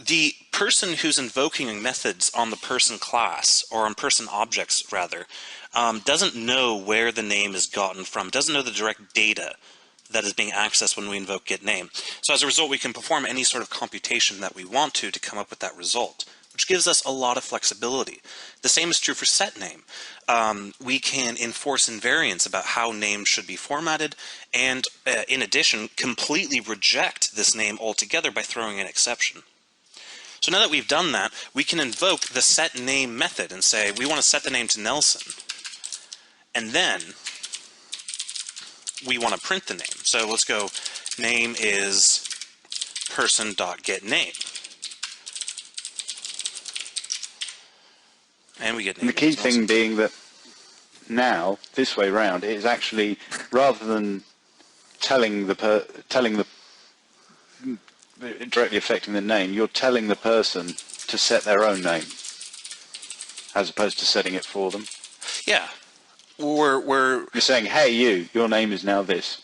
the person who's invoking methods on the person class, or on person objects rather, doesn't know where the name is gotten from, doesn't know the direct data that is being accessed when we invoke getName. So as a result, we can perform any sort of computation that we want to come up with that result, which gives us a lot of flexibility. The same is true for setName. We can enforce invariants about how names should be formatted, and in addition, completely reject this name altogether by throwing an exception. So now that we've done that, we can invoke the setName method and say, we want to set the name to Nelson. And then we want to print the name. So let's go, name is person.getName. And we get name. And the key thing being that now, this way round, it is actually, rather than telling the directly affecting the name, you're telling the person to set their own name, as opposed to setting it for them. Yeah. You're saying, hey, your name is now this.